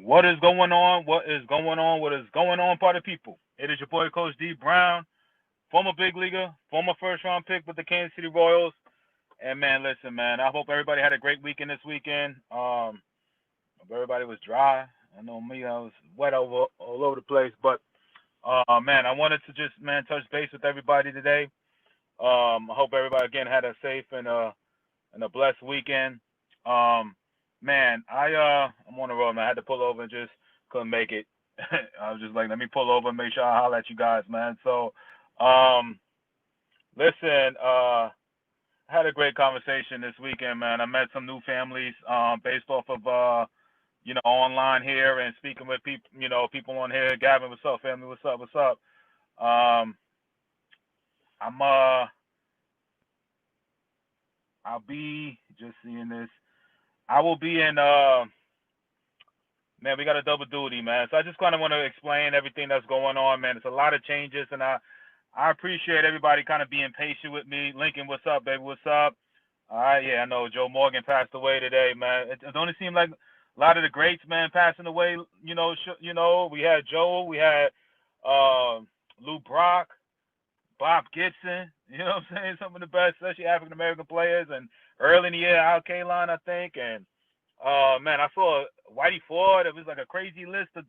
What is going on? What is going on? What is going on, party people? It is your boy, Coach D Brown, former big leaguer, former first round pick with the Kansas City Royals. And man, listen, man, I hope everybody had a great weekend this weekend. Hope everybody was dry. I know me, I was wet all over the place. But man, I wanted to just touch base with everybody today. I hope everybody again had a safe and a blessed weekend. Man, I'm on the road, man. I had to pull over and just couldn't make it. I was just like, let me pull over and make sure I holler at you guys, man. So, um, listen, I had a great conversation this weekend, man. I met some new families, based off of online here and speaking with people, people on here. Gavin, what's up, family? What's up? What's up? Um, I'm I'll be just seeing this. I will be in man, we got a double duty, man. So I just kind of want to explain everything that's going on, man. It's a lot of changes, and I appreciate everybody kind of being patient with me. Lincoln, what's up, baby? What's up? All right, yeah, I know Joe Morgan passed away today, man. It only seemed like a lot of the greats, man, passing away. We had Joe, we had uh, Lou Brock, Bob Gibson. You know what I'm saying? Some of the best, especially African American players, and early in the year, Al Kaline, I think, and man, I saw Whitey Ford. It was like a crazy list of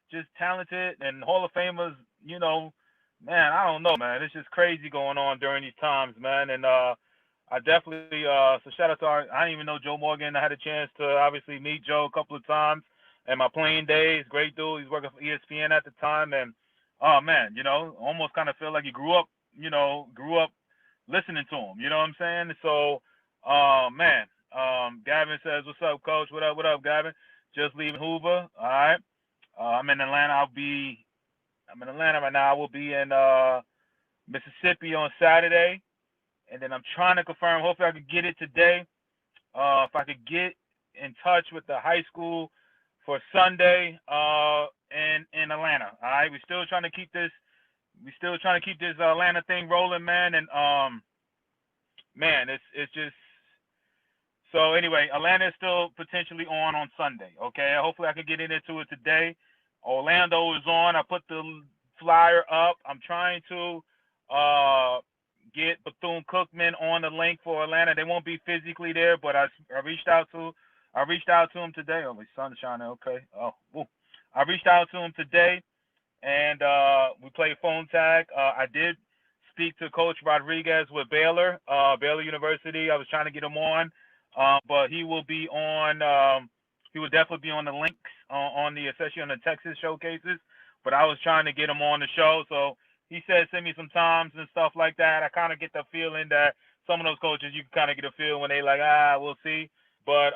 just talented and Hall of Famers. Man, I don't know, man. It's just crazy going on during these times, man. And I definitely so shout out to I didn't even know Joe Morgan. I had a chance to obviously meet Joe a couple of times in my playing days. Great dude. He's working for ESPN at the time, and oh man, almost kind of feel like he grew up listening to him. You know what I'm saying? So, man. Gavin says, "What's up, Coach? What up? What up, Gavin? Just leaving Hoover. All right. I'm in Atlanta. I'm in Atlanta right now. I will be in Mississippi on Saturday, and then I'm trying to confirm. Hopefully, I could get it today. If I could get in touch with the high school for Sunday in Atlanta. All right. We're still trying to keep this. We're still trying to keep this Atlanta thing rolling, man. And man, it's just. So anyway, Atlanta is still potentially on Sunday. Okay, hopefully I can get into it today. Orlando is on. I put the flyer up. I'm trying to get Bethune-Cookman on the link for Atlanta. They won't be physically there, but I reached out to him today. Oh, my sun's shining. Okay. I reached out to him today, and we played phone tag. I did speak to Coach Rodriguez with Baylor University. I was trying to get him on. But he will be on. He will definitely be on the links on the, especially on the Texas showcases. But I was trying to get him on the show, so he said send me some times and stuff like that. I kind of get the feeling that some of those coaches, you can kind of get a feel when they like, we'll see. But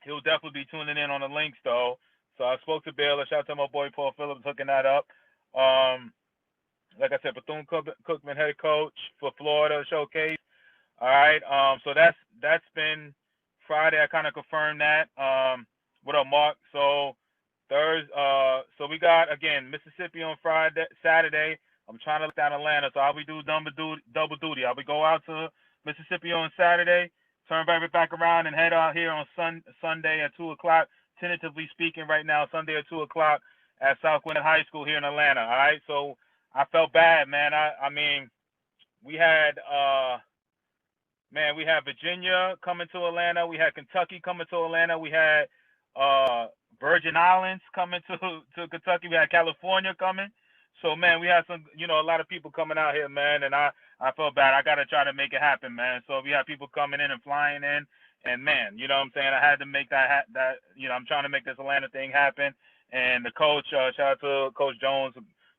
he'll definitely be tuning in on the links though. So I spoke to Baylor. Shout out to my boy Paul Phillips hooking that up. Like I said, Bethune-Cookman head coach for Florida showcase. All right. So that's been Friday. I kind of confirmed that. What up, Mark? So Thursday. So we got again Mississippi on Saturday. I'm trying to look down Atlanta, so I'll be doing double duty. I'll be go out to Mississippi on Saturday, turn back around, and head out here on Sunday at 2:00. Tentatively speaking, right now, Sunday at 2:00 at South Gwinnett High School here in Atlanta. All right. So I felt bad, man. I mean, we had. Man, we had Virginia coming to Atlanta. We had Kentucky coming to Atlanta. We had Virgin Islands coming to Kentucky. We had California coming. So, man, we had some, a lot of people coming out here, man, and I felt bad. I got to try to make it happen, man. So we had people coming in and flying in, and, man, you know what I'm saying? I had to make that I'm trying to make this Atlanta thing happen. And the coach, shout out to Coach Jones,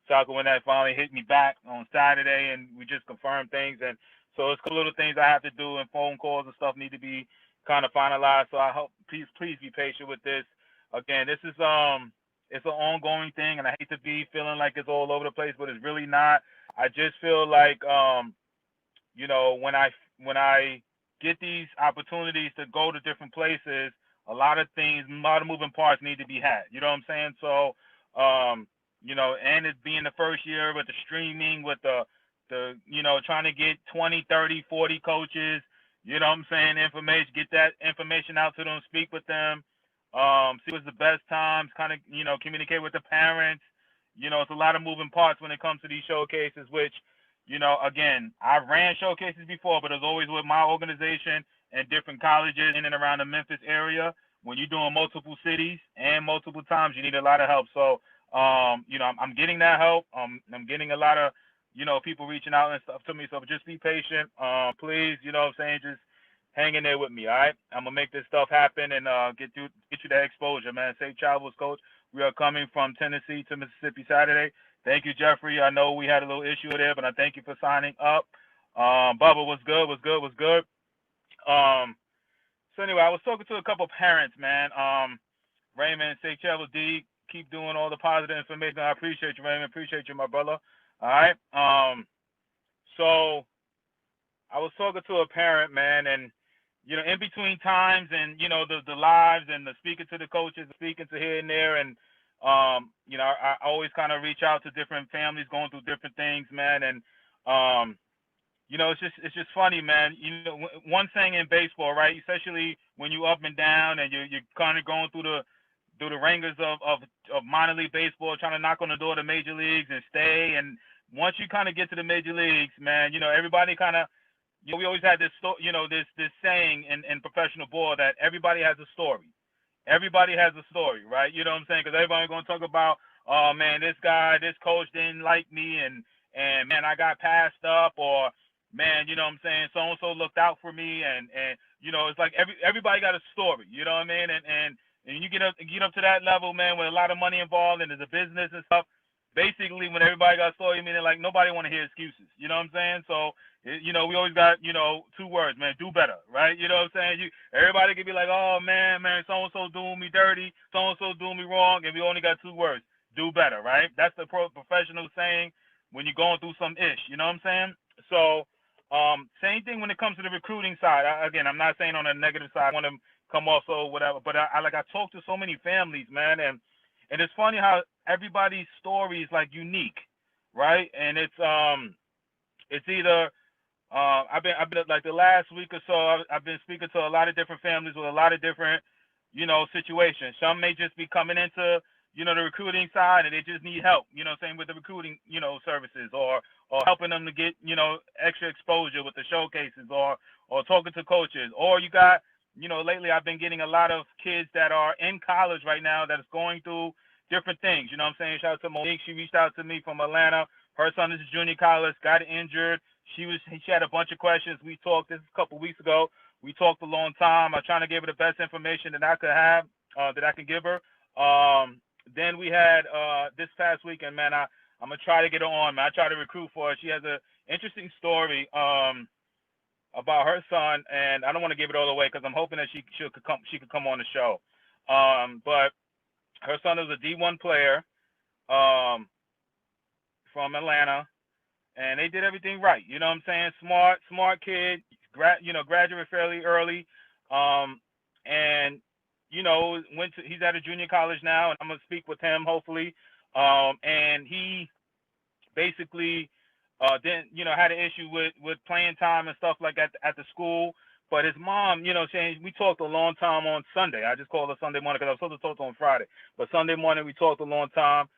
Soccer when that finally hit me back on Saturday, and we just confirmed things. And so it's little things I have to do, and phone calls and stuff need to be kind of finalized. So I hope please be patient with this. Again, this is it's an ongoing thing, and I hate to be feeling like it's all over the place, but it's really not. I just feel like when I get these opportunities to go to different places, a lot of moving parts need to be had. You know what I'm saying? So and it being the first year with the streaming, with the trying to get 20, 30, 40 coaches, you know what I'm saying, get that information out to them, speak with them. See what's the best times, kind of, communicate with the parents. It's a lot of moving parts when it comes to these showcases, which, again, I ran showcases before, but it's always with my organization and different colleges in and around the Memphis area. When you're doing multiple cities and multiple times, you need a lot of help. So, I'm getting that help. I'm getting a lot of, people reaching out and stuff to me. So just be patient. Please, just hang in there with me, all right? I'm gonna make this stuff happen and get you that exposure, man. Safe travels, coach. We are coming from Tennessee to Mississippi Saturday. Thank you, Jeffrey. I know we had a little issue there, but I thank you for signing up. Bubba, was good. So anyway, I was talking to a couple parents, man. Raymond, safe travel, D. Keep doing all the positive information. I appreciate you, Raymond. Appreciate you, my brother. All right. So I was talking to a parent, man, and in between times and the lives and the speaking to the coaches, speaking to here and there, and I always kind of reach out to different families going through different things, man, and it's just funny, man. One thing in baseball, right? Especially when you up and down and you're kind of going through the ringers of minor league baseball, trying to knock on the door to major leagues and stay. And once you kind of get to the major leagues, man, everybody kind of, we always had this, this saying in professional ball that everybody has a story. Everybody has a story, right? You know what I'm saying? Because everybody's going to talk about, oh man, this coach didn't like me, and man, I got passed up, or man, you know what I'm saying, so and so looked out for me, and it's like everybody got a story, you know what I mean? And you get up to that level, man, with a lot of money involved and there's a business and stuff. Basically, when everybody got a story, meaning like nobody want to hear excuses, you know what I'm saying? So we always got, two words, man, do better, right? You know what I'm saying? Everybody can be like, oh, man, so-and-so doing me dirty, so-and-so doing me wrong, and we only got two words, do better, right? That's the professional saying when you're going through some ish, you know what I'm saying? So, same thing when it comes to the recruiting side. Again, I'm not saying on the negative side, I want to come off so whatever, but I talk to so many families, man, and it's funny how everybody's story is like unique, right? And it's either I've been like the last week or so, I've been speaking to a lot of different families with a lot of different, situations. Some may just be coming into, the recruiting side and they just need help, same with the recruiting, services, or helping them to get, extra exposure with the showcases, or talking to coaches. Or you got, lately I've been getting a lot of kids that are in college right now that is going through different things. You know what I'm saying? Shout out to Monique. She reached out to me from Atlanta. Her son is a junior college, got injured. She had a bunch of questions. We talked this a couple weeks ago. We talked a long time. I'm trying to give her the best information that I could have, that I can give her. Then we had this past weekend, man. I'm gonna try to get her on, man. I try to recruit for her. She has an interesting story about her son, and I don't want to give it all away because I'm hoping that she could come on the show. But her son is a D1 player from Atlanta. And they did everything right. You know what I'm saying? Smart kid, graduated fairly early. And, he's at a junior college now, and I'm going to speak with him, hopefully. And he basically didn't, had an issue with playing time and stuff like that at the school. But his mom, saying we talked a long time on Sunday. I just called her Sunday morning because I was supposed to talk to her on Friday. But Sunday morning, we talked a long time.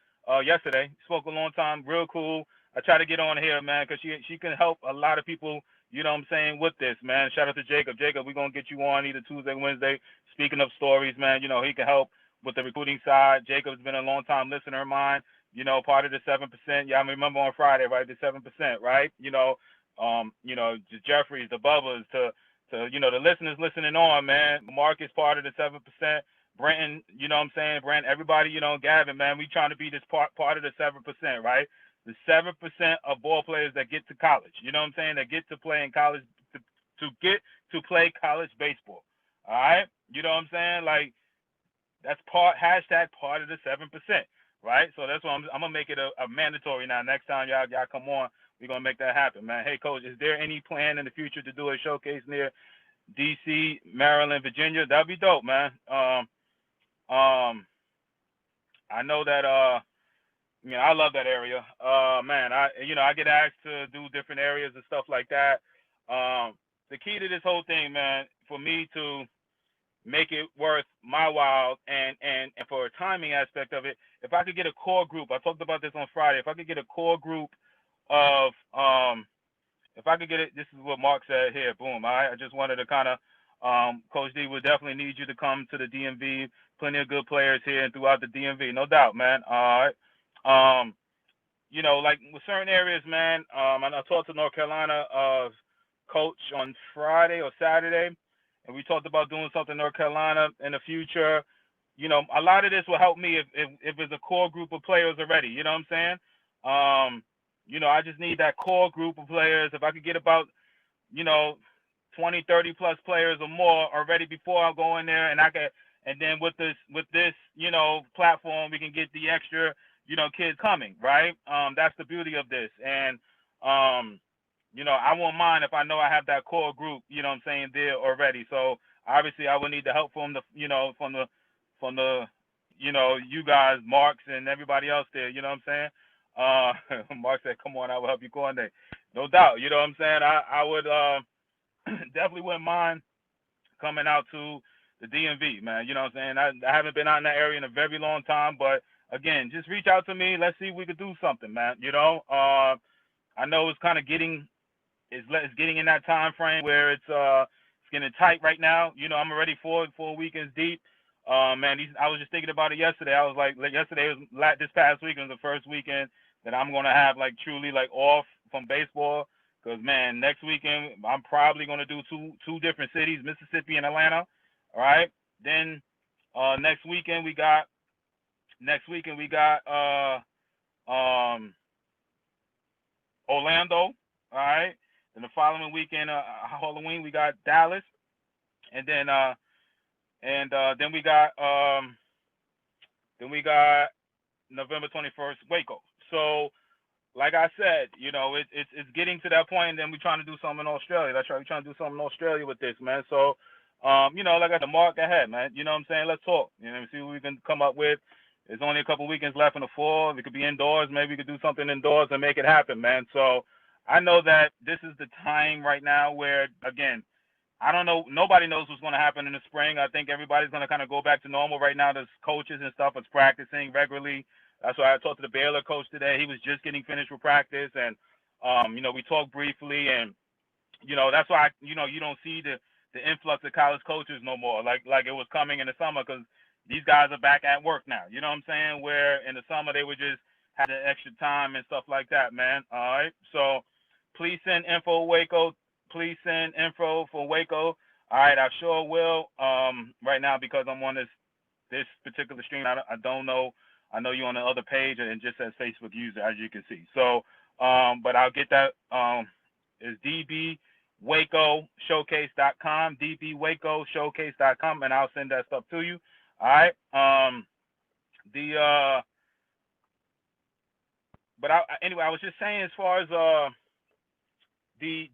Yesterday, spoke a long time, real cool. I try to get on here, man, because she can help a lot of people, with this, man. Shout out to Jacob. Jacob, we're going to get you on either Tuesday, Wednesday. Speaking of stories, man, he can help with the recruiting side. Jacob's been a long-time listener of mine, part of the 7%. Y'all remember on Friday, right, the 7%, right? The Jeffries, the Bubbas, to the listeners listening on, man. Mark is part of the 7%. Brenton, Brent, everybody, Gavin, man, we trying to be this part of the 7%, right? The 7% of ball players that get to college, that get to play in college, to get to play college baseball, all right? You know what I'm saying? Like, that's hashtag part of the 7%, right? So that's why I'm going to make it a mandatory now. Next time y'all come on, we're going to make that happen, man. Hey, Coach, is there any plan in the future to do a showcase near D.C., Maryland, Virginia? That'd be dope, man. I know that I love that area. Man, I get asked to do different areas and stuff like that. The key to this whole thing, man, for me to make it worth my while, and for a timing aspect of it, if I could get a core group, I talked about this on Friday, if I could get a core group of if I could get it, this is what Mark said here, boom. I just wanted to kind of, Coach D, would definitely need you to come to the DMV. Plenty of good players here and throughout the DMV, no doubt, man. All right. You know, like with certain areas, man. And I talked to North Carolina coach on Friday or Saturday, and we talked about doing something in North Carolina in the future. You know, a lot of this will help me if it's a core group of players already. You know what I'm saying? You know, I just need that core group of players. If I could get about, you know, 20, 30 plus players or more already before I go in there, and and then with this, you know, platform, we can get the extra, you know, kids coming, right? That's the beauty of this. And, you know, I won't mind if I know I have that core group, you know what I'm saying, there already. So obviously I would need the help from the, you know, from the, you know, you guys, Marks and everybody else there, you know what I'm saying? Mark said, come on, I will help you coordinate. No doubt, you know what I'm saying? I would definitely wouldn't mind coming out to the DMV, man. You know what I'm saying? I haven't been out in that area in a very long time, but again, just reach out to me. Let's see if we could do something, man. You know, I know it's kind of it's getting in that time frame where it's getting tight right now. You know, I'm already four weekends deep. Man, I was just thinking about it yesterday. I was like yesterday was this past weekend was the first weekend that I'm gonna have like truly like off from baseball. Cause man, next weekend I'm probably gonna do two different cities, Mississippi and Atlanta. All right. Then next weekend we got Orlando. All right. Then the following weekend, Halloween, we got Dallas, and then then we got November 21st, Waco. So, like I said, you know, it's getting to that point, and then we're trying to do something in Australia. That's right, we're trying to do something in Australia with this, man. So, you know, like I said, Mark ahead, man. You know what I'm saying? Let's talk. You know, see what we can come up with. There's only a couple weekends left in the fall. We could be indoors. Maybe we could do something indoors and make it happen, man. So, I know that this is the time right now where, again, I don't know. Nobody knows what's going to happen in the spring. I think everybody's going to kind of go back to normal right now. There's coaches and stuff that's practicing regularly. That's why I talked to the Baylor coach today. He was just getting finished with practice, and you know, we talked briefly, and you know, that's why you know, you don't see the influx of college coaches no more like it was coming in the summer, because these guys are back at work now. You know what I'm saying? Where in the summer they would just have the extra time and stuff like that, man. All right. So please send info Waco. Please send info for Waco. All right, I sure will. Right now, because I'm on this particular stream, I don't know. I know you're on the other page, and it just says Facebook user, as you can see. So, but I'll get that. Is dbwacошowcase.com, dbwacошowcase.com, and I'll send that stuff to you. All right. Anyway, I was just saying, as far as the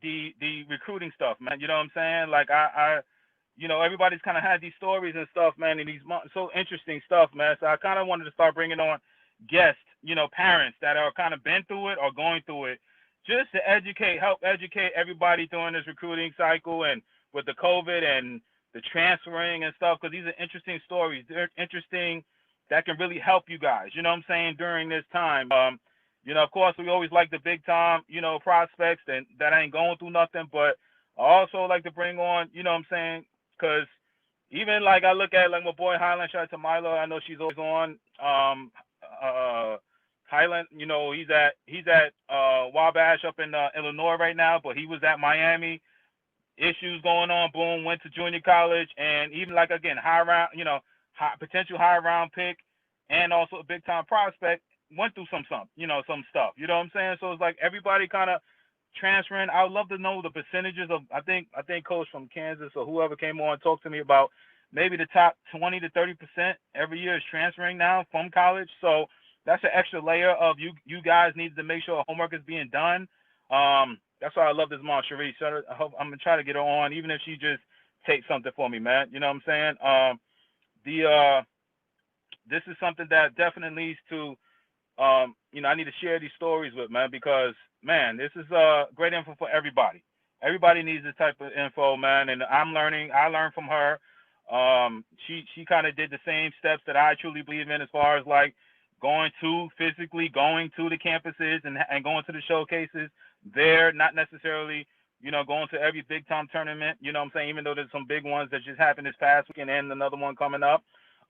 recruiting stuff, man. You know what I'm saying? Like I you know, everybody's kind of had these stories and stuff, man, and these so interesting stuff, man. So I kind of wanted to start bringing on guests, you know, parents that are kind of been through it or going through it, just to help educate everybody during this recruiting cycle and with the COVID and the transferring and stuff, because these are interesting stories. They're interesting that can really help you guys, you know what I'm saying, during this time. You know, of course, we always like the big time, you know, prospects that ain't going through nothing, but I also like to bring on, you know what I'm saying, because even like I look at like my boy Highland, shout out to Milo, I know she's always on. Highland, you know, he's at Wabash up in Illinois right now, but he was at Miami. Issues going on, boom, went to junior college, and even like again, potential high round pick, and also a big time prospect, went through some stuff, you know what I'm saying? So it's like everybody kind of transferring. I would love to know the percentages of, I think coach from Kansas or whoever came on talked to me about maybe the top 20 to 30% every year is transferring now from college. So that's an extra layer of you guys need to make sure homework is being done. That's why I love this mom, Cherie. So I'm gonna try to get her on, even if she just takes something for me, man. You know what I'm saying? This is something that definitely leads to, you know, I need to share these stories with, man, because, man, this is great info for everybody. Everybody needs this type of info, man, and I learned from her. She kind of did the same steps that I truly believe in, as far as like physically going to the campuses and going to the showcases there, not necessarily, going to every big time tournament, what I'm saying, even though there's some big ones that just happened this past weekend and another one coming up.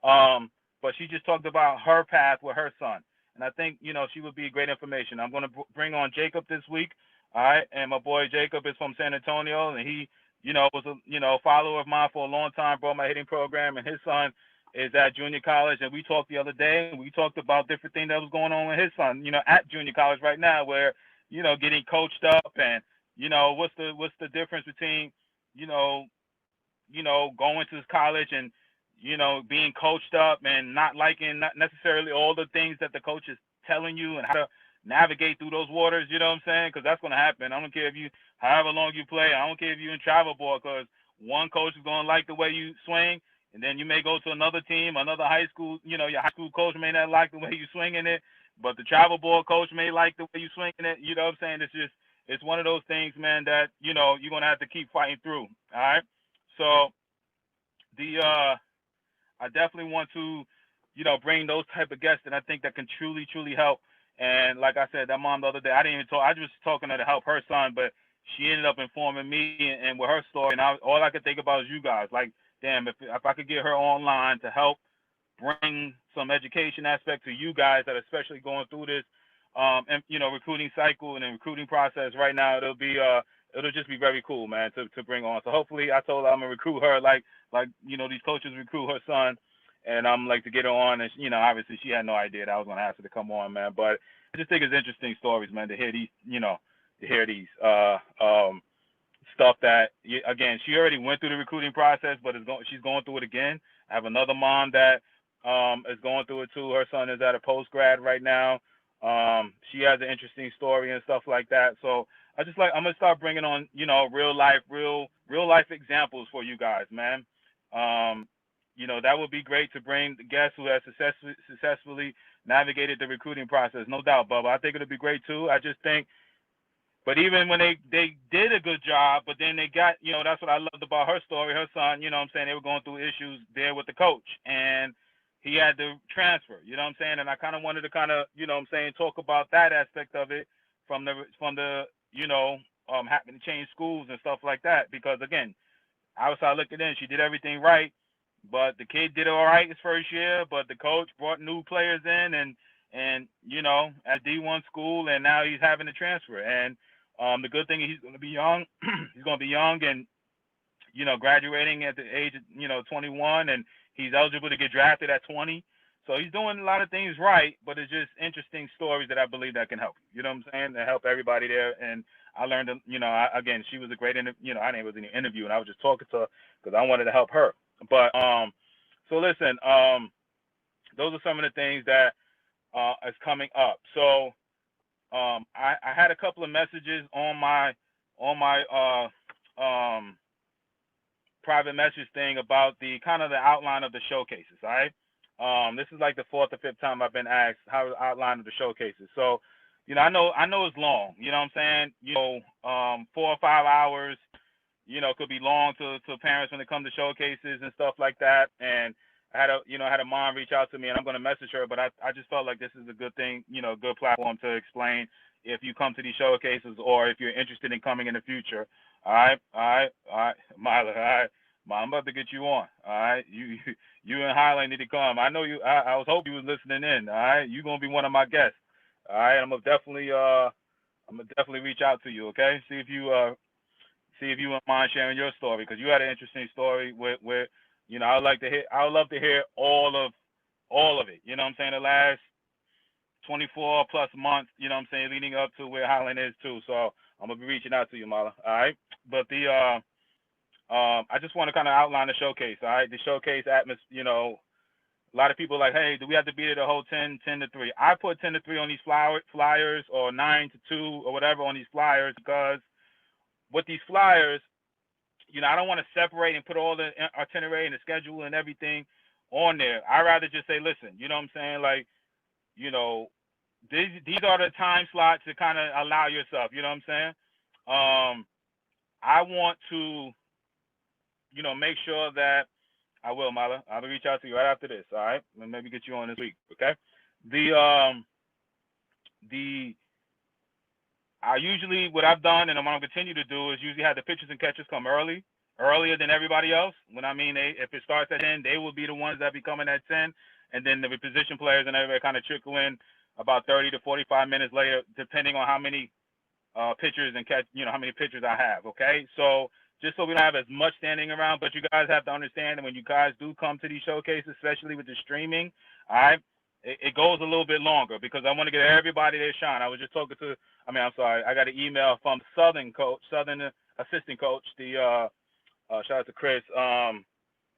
But she just talked about her path with her son. And I think, she would be great information. I'm going to bring on Jacob this week. All right. And my boy Jacob is from San Antonio, and he, was a, follower of mine for a long time, brought my hitting program, and his son is at junior college. And we talked the other day, and we talked about different things that was going on with his son, at junior college right now, where, getting coached up, and, what's the difference between, going to college and, being coached up and not necessarily all the things that the coach is telling you, and how to navigate through those waters, you know what I'm saying? Because that's going to happen. I don't care if you, however long you play, I don't care if you're in travel ball, because one coach is going to like the way you swing, and then you may go to another team, another high school, your high school coach may not like the way you swinging it, but the travel ball coach may like the way you swinging it, you know what I'm saying? It's one of those things, man, that, you're going to have to keep fighting through, all right? So, I definitely want to, bring those type of guests that I think that can truly, truly help. And like I said, that mom the other day, I didn't even talk. I was just talking to her to help her son, but she ended up informing me and with her story. And all I could think about is you guys. Like, damn, if I could get her online to help bring some education aspect to you guys that are especially going through this, and recruiting cycle and then recruiting process right now, it'll just be very cool, man, to bring on. So hopefully, I told her I'm gonna recruit her like these coaches recruit her son, and I'm like to get her on. And obviously she had no idea that I was gonna ask her to come on, man. But I just think it's interesting stories, man, to hear these, stuff that, again, she already went through the recruiting process, but she's going through it again. I have another mom that is going through it too. Her son is at a post grad right now. She has an interesting story and stuff like that. So I'm gonna start bringing on, real life examples for you guys, man. That would be great to bring the guests who have successfully navigated the recruiting process. No doubt, Bubba. I think it'll be great too. I just think, but even when they did a good job, but then they got, that's what I loved about her story. Her son, what I'm saying, they were going through issues there with the coach, and he had to transfer, what I'm saying? And I kind of wanted to what I'm saying, talk about that aspect of it from the having to change schools and stuff like that. Because again, outside looking in, she did everything right, but the kid did all right his first year, but the coach brought new players in and at D1 school, and now he's having to transfer. And the good thing is he's going to be young. He's going to be young and, graduating at the age of, 21, and he's eligible to get drafted at 20. So he's doing a lot of things right, but it's just interesting stories that I believe that can help. You know what I'm saying? To help everybody there. And I learned, again, she was a great, I didn't was in the interview, and I was just talking to her because I wanted to help her. But so listen, those are some of the things that is coming up. So I had a couple of messages on my private message thing about the outline of the showcases. All right. This is like the 4th or 5th time I've been asked how the outline of the showcases. So, I know it's long. You know what I'm saying? 4 or 5 hours. Could be long to parents when it comes to showcases and stuff like that. And I had a mom reach out to me, and I'm going to message her, but I just felt like this is a good thing, good platform to explain if you come to these showcases or if you're interested in coming in the future. All right, Mila, all right, I'm about to get you on. All right, you and Highland need to come. I know you. I was hoping you was listening in. All right, you're gonna be one of my guests. All right, I'm gonna definitely reach out to you. Okay, see if you wouldn't mind sharing your story, because you had an interesting story where I would love to hear all of it. You know what I'm saying? The last 24 plus months, you know what I'm saying, leading up to where Highland is too. So I'm gonna be reaching out to you, Mala. All right. But I just want to kind of outline the showcase. All right. The showcase atmosphere, a lot of people are like, hey, do we have to be there the whole 10 to 3? I put 10 to 3 on these flyers, or 9 to 2 or whatever on these flyers, because with these flyers, I don't want to separate and put all the itinerary and the schedule and everything on there. I'd rather just say, listen, you know what I'm saying? Like, these are the time slots to kind of allow yourself, you know what I'm saying? I want to, make sure that I will, Mala. I'll reach out to you right after this. All right, and maybe get you on this week. Okay. The the I usually what I've done and I'm gonna continue to do is usually have the pitchers and catchers come earlier than everybody else. When I mean if it starts at 10, they will be the ones that be coming at 10, and then the position players and everybody kind of trickle in about 30 to 45 minutes later, depending on how many pitchers and catch, how many pitchers I have. Okay, so just so we don't have as much standing around, but you guys have to understand that when you guys do come to these showcases, especially with the streaming, all right, it goes a little bit longer because I want to get everybody their shine. I was just talking to, I'm sorry, I got an email from Southern assistant coach, the shout out to Chris.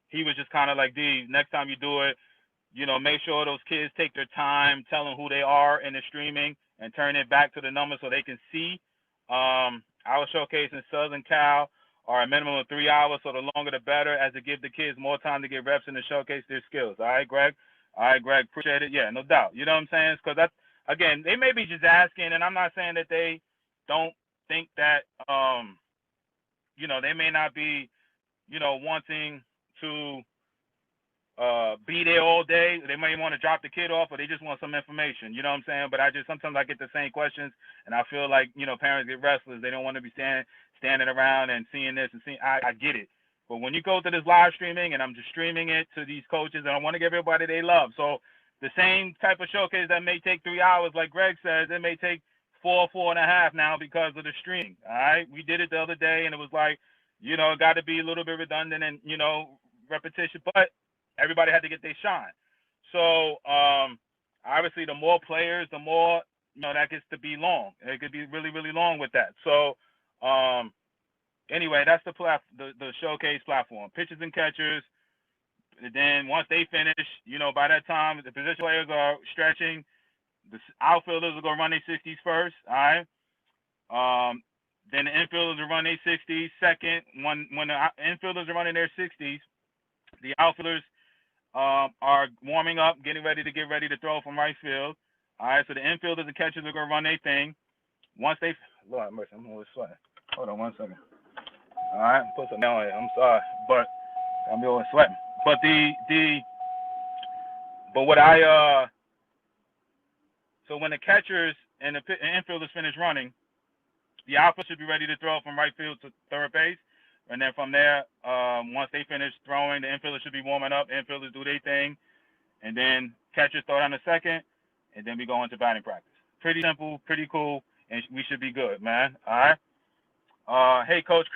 He was just kind of like, D, next time you do it, make sure those kids take their time, tell them who they are in the streaming, and turn it back to the numbers so they can see. Our showcase in Southern Cal are a minimum of 3 hours, so the longer the better, as it gives the kids more time to get reps and to showcase their skills. All right, Greg? All right, Greg, appreciate it. Yeah, no doubt. You know what I'm saying? Because that's, again, they may be just asking, and I'm not saying that they don't think that, they may not be, wanting to be there all day. They may want to drop the kid off, or they just want some information. You know what I'm saying? But sometimes I get the same questions, and I feel like parents get restless. They don't want to be standing around and seeing this and seeing. I get it, but when you go to this live streaming, and I'm just streaming it to these coaches, and I want to give everybody they love. So the same type of showcase that may take 3 hours, like Greg says, it may take 4.5 now because of the streaming. All right, we did it the other day, and it was like, it got to be a little bit redundant and repetition, but everybody had to get their shine. So obviously, the more players, the more that gets to be long. It could be really, really long with that. So anyway, that's the showcase platform. Pitchers and catchers. And then once they finish, by that time the position players are stretching. The outfielders will go run their 60s first. All right. Then the infielders will run their 60s second. When the infielders are running their 60s, the outfielders are warming up, getting ready to throw from right field. All right, so the infielders and catchers are going to run their thing. Once they, Lord have mercy, I'm always sweating. Hold on 1 second. All right, put some down here. I'm sorry, but I'm always sweating. But so when the catchers and the infielders finish running, the outfield should be ready to throw from right field to third base. And then from there, once they finish throwing, the infielders should be warming up. Infielders do their thing. And then catchers throw down the second. And then we go into batting practice. Pretty simple, pretty cool, and we should be good, man. All right? Hey, Coach,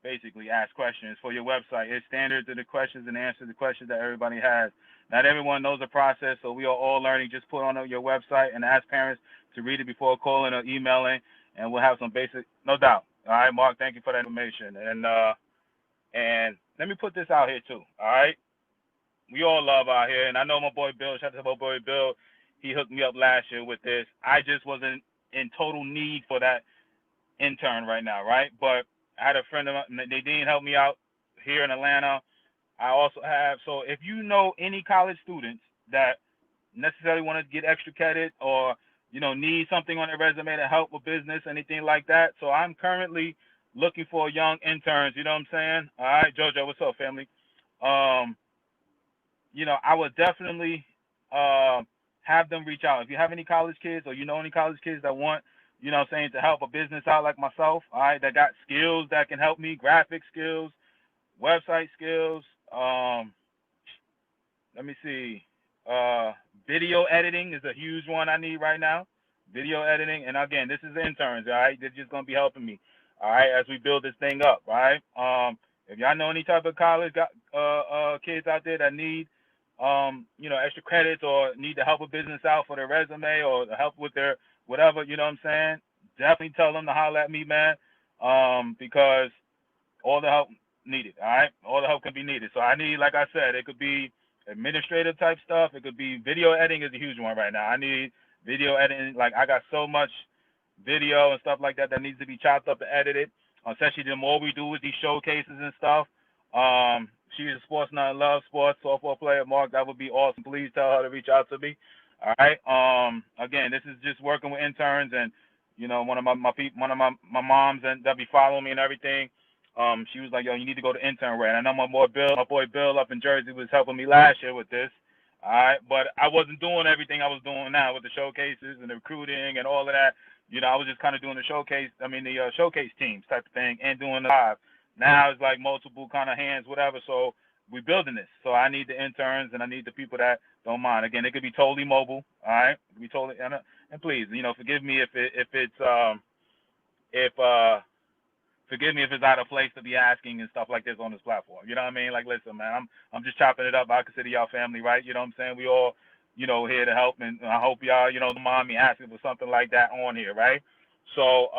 basically ask questions for your website. It's standard to the questions and answer the questions that everybody has. Not everyone knows the process, so we are all learning. Just put on your website and ask parents to read it before calling or emailing, and we'll have some basic, no doubt. All right, Mark, thank you for that information. And let me put this out here too. All right, we all love out here, and I know my boy Bill. Shout out to my boy Bill. He hooked me up last year with this. I just wasn't in total need for that intern right now, right? But I had a friend of mine, Nadine, helped me out here in Atlanta. I also have, so if you know any college students that necessarily want to get extra credit or, need something on their resume to help with business, anything like that. So I'm currently looking for young interns, you know what I'm saying? All right, JoJo, what's up, family? I would definitely have them reach out. If you have any college kids or any college kids that want, to help a business out like myself, all right, that got skills that can help me, graphic skills, website skills, let me see, video editing is a huge one I need right now, video editing, and again, this is interns, all right, they're just going to be helping me, all right, as we build this thing up, all right, if y'all know any type of college kids out there that need, extra credits or need to help a business out for their resume or to help with their whatever, you know what I'm saying? Definitely tell them to holler at me, man, because all the help needed, all right? All the help can be needed. So I need, like I said, it could be administrative type stuff. It could be video editing is a huge one right now. I need video editing. Like, I got so much video and stuff like that that needs to be chopped up and edited, especially the more we do with these showcases and stuff. She's a sports nut, loves sports, softball player. Mark, that would be awesome. Please tell her to reach out to me. All right. Again, this is just working with interns, and You know, one of my moms and that be following me and everything. She was like, yo, you need to go to intern rate. I know my boy Bill up in Jersey was helping me last year with this. All right, but I wasn't doing everything I was doing now with the showcases and the recruiting and all of that. You know, I was just kind of doing the showcase teams type of thing and doing the live. Now it's like multiple kind of hands, whatever. So we building this. So I need the interns and I need the people that don't mind. Again, it could be totally mobile. All right, it could be totally and please, you know, forgive me if forgive me if it's out of place to be asking and stuff like this on this platform. You know what I mean? Like, listen, man, I'm just chopping it up. I consider y'all family, right? You know what I'm saying? We all, you know, here to help, and I hope y'all, you know, don't mind me asking for something like that on here, right? So,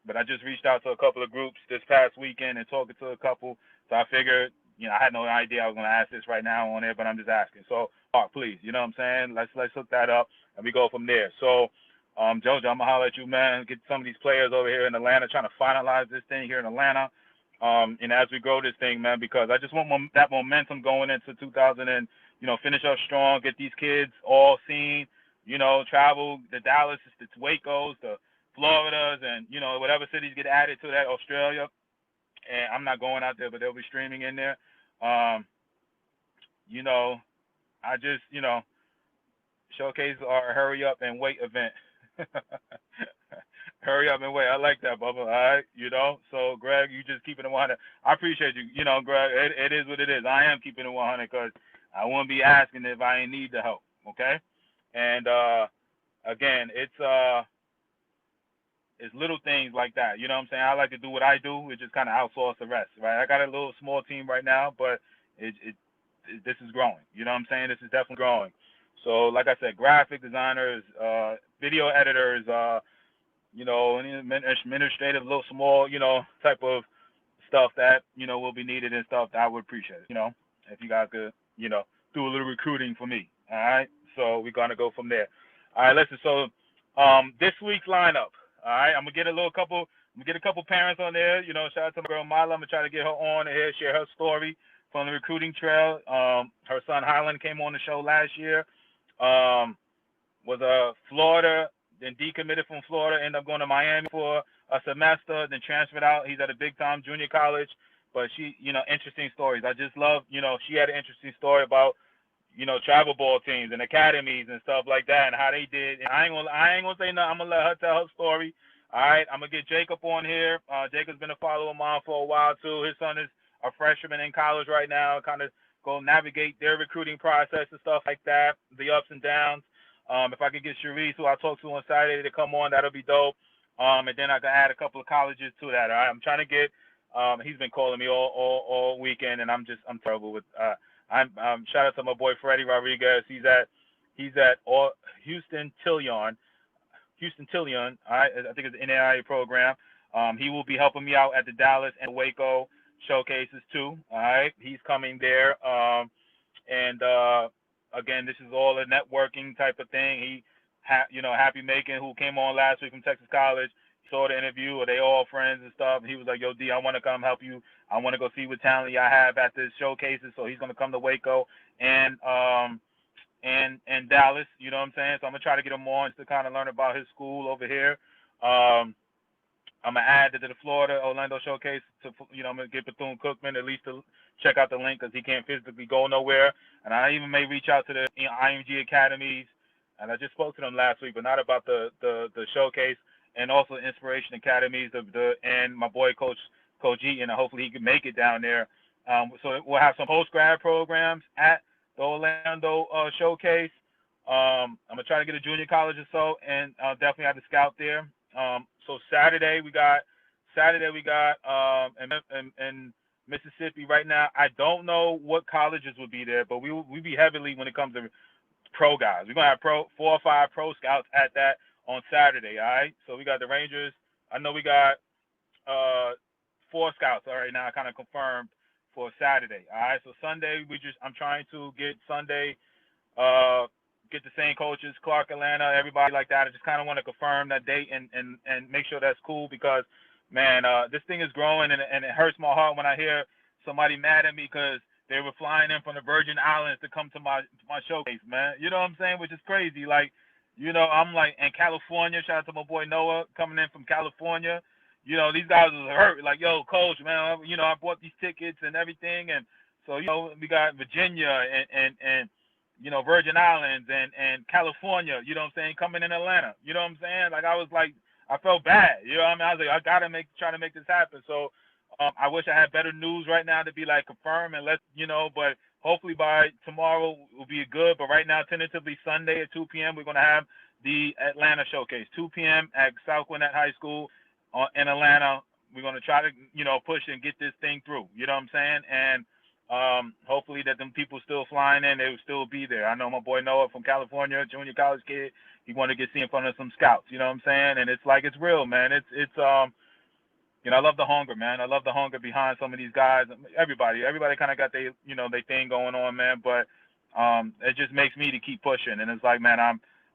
but I just reached out to a couple of groups this past weekend and talking to a couple. So I figured, you know, I had no idea I was gonna ask this right now on there, but I'm just asking. So, please, you know what I'm saying? Let's hook that up and we go from there. So. Jojo, I'm gonna holler at you, man. Get some of these players over here in Atlanta, trying to finalize this thing here in Atlanta. And as we grow this thing, man, because I just want that momentum going into 2000 and finish up strong. Get these kids all seen. You know, travel the Dallas, the Wacos, the Floridas, and whatever cities get added to that, Australia. And I'm not going out there, but they'll be streaming in there. Um, you know, I just showcase our hurry up and wait event. Hurry up and wait. I like that, Bubba. All right, So, Greg, you just keeping it 100. I appreciate you. Greg, it is what it is. I am keeping it 100 because I won't be asking if I ain't need the help. Okay. And again, it's little things like that. You know what I'm saying? I like to do what I do. It's just kind of outsource the rest, right? I got a little small team right now, but this is growing. You know what I'm saying? This is definitely growing. So, like I said, graphic designers, video editors, any administrative, little small, type of stuff that will be needed and stuff that I would appreciate. If you guys could, do a little recruiting for me. All right. So we're gonna go from there. All right. Listen. So, this week's lineup. All right. I'm gonna get a couple parents on there. Shout out to my girl Mila. I'm gonna try to get her on here, share her story from the recruiting trail. Her son Highland came on the show last year. Was Florida, then decommitted from Florida, ended up going to Miami for a semester, then transferred out. He's at a big time junior college. But she, interesting stories. I just love, she had an interesting story about, travel ball teams and academies and stuff like that and how they did. And I ain't gonna say nothing. I'm gonna let her tell her story. All right, I'm gonna get Jacob on here. Jacob's been a follower of mine for a while too. His son is a freshman in college right now, kind of go navigate their recruiting process and stuff like that, the ups and downs. If I could get Sharice, who I talked to on Saturday, to come on, that'll be dope. And then I can add a couple of colleges to that. All right, I'm trying to get. He's been calling me all weekend, and I'm terrible with. I'm shout out to my boy Freddie Rodriguez. He's at Houston Tillion. All right, I think it's an NAIA program. He will be helping me out at the Dallas and Waco showcases too. All right, he's coming there. And again, this is all a networking type of thing. Happy Macon, who came on last week from Texas College, saw the interview. Are they all friends and stuff? And he was like, "Yo, D, I want to come help you. I want to go see what talent I have at this showcases." So he's gonna come to Waco and Dallas. You know what I'm saying? So I'm gonna try to get him on to kind of learn about his school over here. I'm gonna add to the Florida Orlando showcase to I'm gonna get Bethune Cookman at least to check out the link because he can't physically go nowhere. And I even may reach out to the IMG academies, and I just spoke to them last week, but not about the showcase, and also Inspiration Academies and my boy Coach Eaton, and hopefully he can make it down there. So we'll have some post grad programs at the Orlando showcase. I'm gonna try to get a junior college or so, and definitely have to scout there. So Saturday we got in Mississippi right now. I don't know what colleges will be there, but we be heavily when it comes to pro guys. We're gonna have 4 or 5 pro scouts at that on Saturday. All right. So we got the Rangers. I know we got 4 scouts all right now, kind of confirmed for Saturday. All right. So Sunday I'm trying to get Sunday. Get the same coaches, Clark, Atlanta, everybody like that. I just kind of want to confirm that date and make sure that's cool because, man, this thing is growing and it hurts my heart when I hear somebody mad at me because they were flying in from the Virgin Islands to come to my showcase, man. You know what I'm saying? Which is crazy. Like, You know, I'm like in California. Shout out to my boy Noah coming in from California. You know, these guys was hurt. Like, yo, coach, man, you know, I bought these tickets and everything, and so you know, we got Virginia and you know, Virgin Islands and California. You know what I'm saying? Coming in Atlanta. You know what I'm saying? Like, I was like, I felt bad. You know what I mean? I was like, I gotta try to make this happen. So, I wish I had better news right now to be like confirm and let you know, but hopefully by tomorrow will be good. But right now, tentatively Sunday at 2 p.m. we're gonna have the Atlanta showcase, 2 p.m. at South Gwinnett High School in Atlanta. We're gonna try to push and get this thing through. You know what I'm saying? And hopefully that them people still flying in, they will still be there. I know my boy Noah from California, junior college kid. He wanted to get see in front of some scouts. You know what I'm saying? And it's like it's real, man. It's I love the hunger, man. I love the hunger behind some of these guys. Everybody kind of got their thing going on, man. But it just makes me to keep pushing. And it's like, man,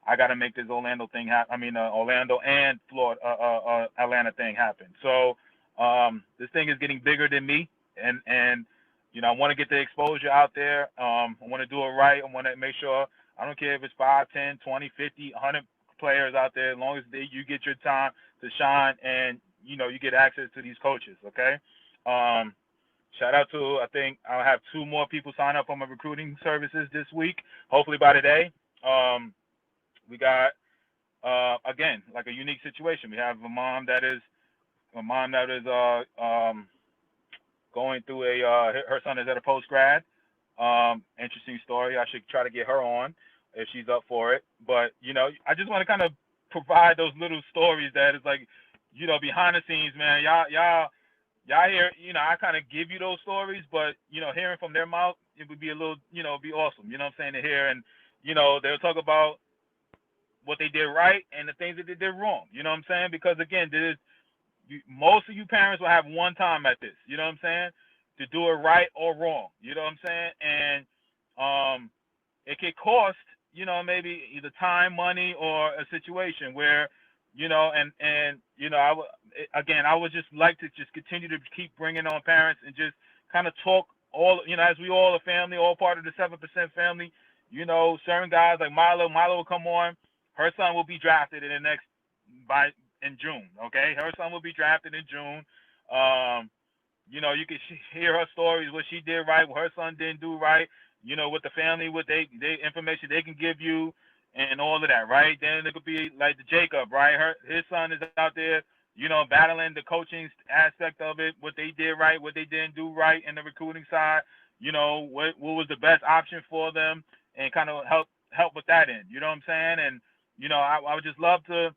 I got to make this Orlando thing happen. I mean, Orlando and Florida, Atlanta thing happen. So this thing is getting bigger than me, and I want to get the exposure out there. I want to do it right. I want to make sure. I don't care if it's 5, 10, 20, 50, 100 players out there, as long as you get your time to shine and you get access to these coaches. Okay. Shout out to, I think I'll have 2 more people sign up on my recruiting services this week. Hopefully by today. We got again, like a unique situation. We have a mom that is going through her son is at a post grad. Interesting story. I should try to get her on if she's up for it. But I just want to kind of provide those little stories that is like, behind the scenes, man. Y'all hear, I kind of give you those stories, but hearing from their mouth, it would be a little, be awesome. You know what I'm saying, to hear, and they'll talk about what they did right and the things that they did wrong. You know what I'm saying? Because again, most of you parents will have one time at this. You know what I'm saying? To do it right or wrong. You know what I'm saying? And it could cost, maybe either time, money, or a situation where, I would just like to just continue to keep bringing on parents and just kind of talk all, as we all a family, all part of the 7% family. Certain guys like Milo will come on. Her son will be drafted in June. Okay, her son will be drafted in June. You can hear her stories, what she did right, what her son didn't do right. With the family, what they information they can give you, and all of that, right? Then it could be like the Jacob, right? His son is out there, battling the coaching aspect of it, what they did right, what they didn't do right in the recruiting side. What was the best option for them, and kind of help with that end. You know what I'm saying? And I would just love to,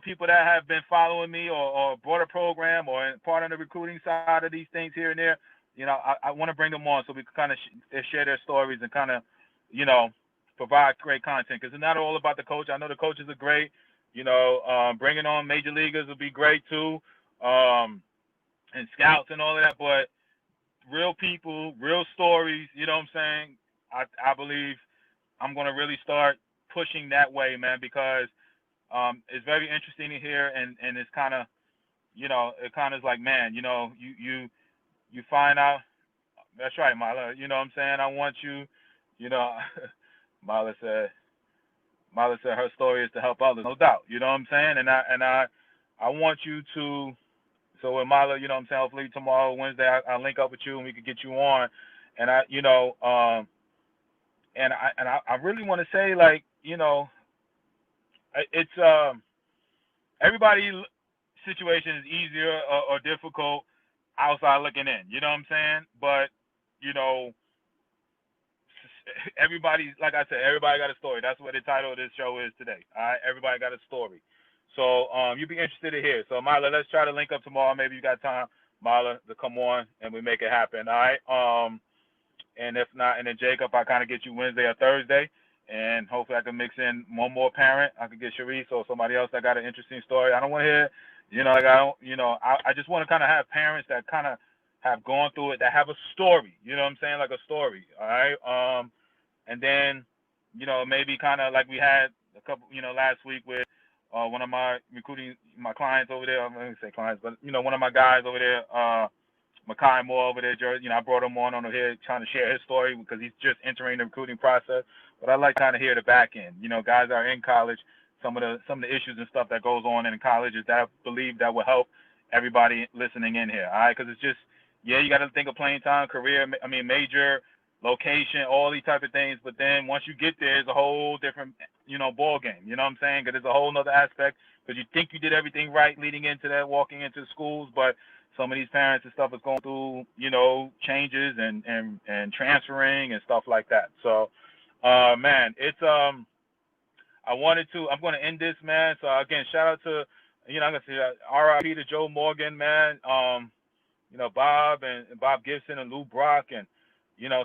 people that have been following me or brought a program or part of the recruiting side of these things here and there. I want to bring them on so we can kind of share their stories and kind of, provide great content, because it's not all about the coach. I know the coaches are great. Bringing on major leaguers would be great too, and scouts and all of that. But real people, real stories. You know what I'm saying? I believe I'm going to really start pushing that way, man, because it's very interesting to hear, and it's kind of, it kind of is like, man, you find out. That's right, Mala. You know what I'm saying? I want you, Mala said her story is to help others, no doubt. You know what I'm saying? And I want you to. So with Mala, you know what I'm saying? Hopefully tomorrow, Wednesday, I'll link up with you and we can get you on. And I really want to say, like, it's everybody's situation is easier or difficult outside looking in. You know what I'm saying? But everybody, like I said, everybody got a story. That's what the title of this show is today. All right, everybody got a story. So you'd be interested to hear. So Mala, let's try to link up tomorrow. Maybe you got time, Mala, to come on and we make it happen. All right. And if not, and then Jacob, I kind of get you Wednesday or Thursday, and hopefully I can mix in one more parent. I could get Sharice or somebody else that got an interesting story. I don't want to hear, like I just want to kind of have parents that kind of have gone through it, that have a story. You know what I'm saying? Like a story. All right. And then, maybe kind of like we had a couple, last week with one of my clients over there. I'm going to say clients, but one of my guys over there, Makai Moore over there, Jersey. I brought him on here trying to share his story because he's just entering the recruiting process. But I like kind of hear the back end. Guys are in college, some of the issues and stuff that goes on in colleges that I believe that will help everybody listening in here. All right, because it's just, yeah, you got to think of playing time, career, major, location, all these type of things. But then once you get there, it's a whole different, ball game. You know what I'm saying? Because there's a whole other aspect. Because you think you did everything right leading into that, walking into schools, but some of these parents and stuff is going through, changes and transferring and stuff like that. So, man, it's I'm going to end this, man. So again, shout out to, I'm gonna say R.I.P. to Joe Morgan, man. Bob and Bob Gibson and Lou Brock and,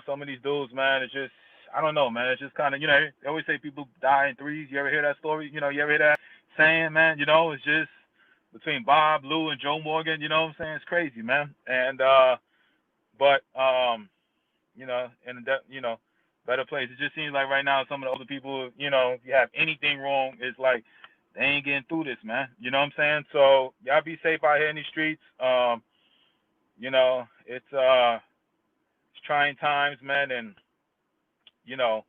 some of these dudes, man. It's just, I don't know, man. It's just kind of, they always say people die in threes. You ever hear that story? You ever hear that saying, man? It's just between Bob, Lou, and Joe Morgan. You know what I'm saying? It's crazy, man. And but better place. It just seems like right now some of the older people, if you have anything wrong, it's like they ain't getting through this, man. You know what I'm saying? So y'all be safe out here in these streets. It's trying times, man, and the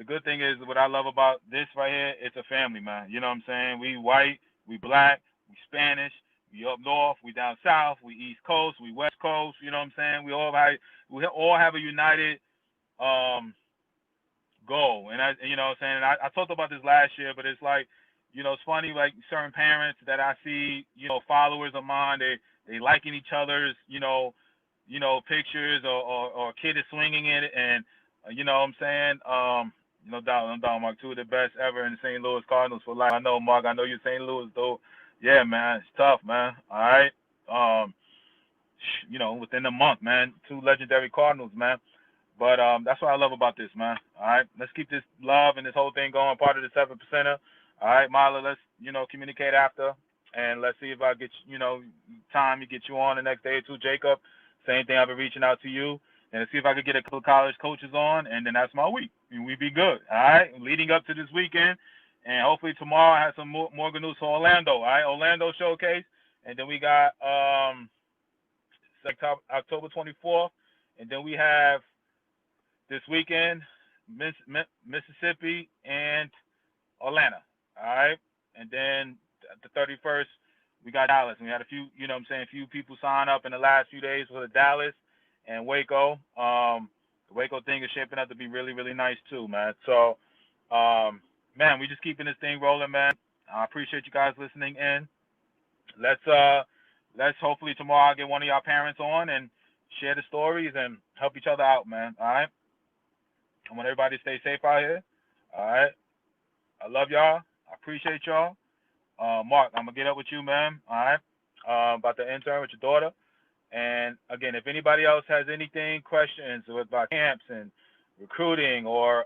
good thing is what I love about this right here, it's a family, man. You know what I'm saying? We white, we black, we Spanish, we up north, we down south, we East Coast, we West Coast. You know what I'm saying? We all have a united goal. And you know what I'm saying? And I talked about this last year, but it's like, it's funny, like certain parents that I see, followers of mine, they liking each other's, pictures or kid is swinging it, and you know what I'm saying? No doubt, Mark, two of the best ever in the St. Louis Cardinals for life. I know, Mark, I know you're St. Louis, though. Yeah, man, it's tough, man. All right. Within a month, man, two legendary Cardinals, man. But that's what I love about this, man. All right, let's keep this love and this whole thing going. Part of the 7%er. All right, Marla, let's communicate after, and let's see if I get time to get you on the next day or two. Jacob, same thing. I've been reaching out to you, and see if I could get a couple of college coaches on, and then that's my week. And we be good. All right, leading up to this weekend, and hopefully tomorrow I have some more good news for Orlando. All right, Orlando showcase, and then we got October 24th, and then we have this weekend Mississippi and Atlanta. All right, and then the 31st we got Dallas, and we had a few, few people sign up in the last few days for the Dallas and Waco. The Waco thing is shaping up to be really, really nice too, man. So, man, we just keeping this thing rolling, man. I appreciate you guys listening in. Let's hopefully tomorrow I'll get one of y'all parents on and share the stories and help each other out, man. All right. I want everybody to stay safe out here. All right. I love y'all. I appreciate y'all. Mark, I'm gonna get up with you, man. All right. About the intern with your daughter. And again, if anybody else has anything, questions about camps and recruiting or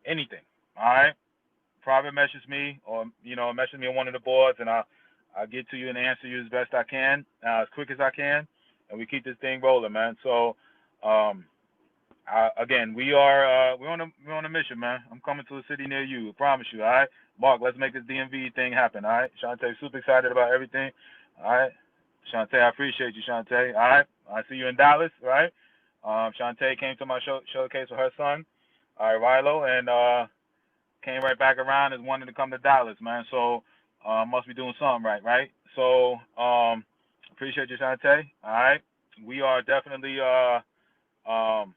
anything, all right, private message me or message me on one of the boards, and I'll get to you and answer you as best I can, as quick as I can, and we keep this thing rolling, man. So again, we're on a mission, man. I'm coming to a city near you, I promise you. All right, Mark, let's make this DMV thing happen. All right, Shantae, super excited about everything. All right, Shantae, I appreciate you, Shantae. All right, I see you in Dallas, right? Shantae came to my showcase with her son, all right, Rilo, and came right back around and wanted to come to Dallas, man. So must be doing something right? So appreciate you, Shantae. All right, we are definitely on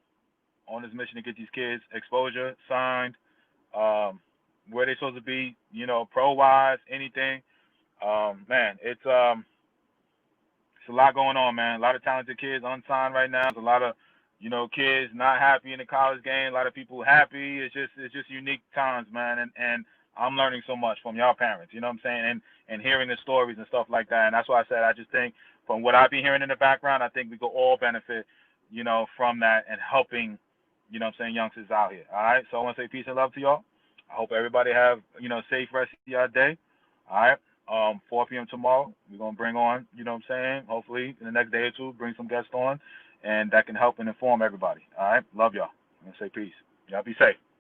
this mission to get these kids exposure, signed, where they're supposed to be, pro-wise, anything. Man, it's a lot going on, man. A lot of talented kids unsigned right now. There's a lot of, kids not happy in the college game. A lot of people happy. It's just unique times, man. And I'm learning so much from y'all parents. You know what I'm saying? And hearing the stories and stuff like that. And that's why I said I just think from what I've been hearing in the background, I think we could all benefit, from that and helping, youngsters out here. All right. So I want to say peace and love to y'all. I hope everybody have, safe rest of your day. All right. 4 p.m. tomorrow, we're going to bring on, hopefully in the next day or two, bring some guests on, and that can help and inform everybody. All right? Love y'all. I'm going to say peace. Y'all be safe.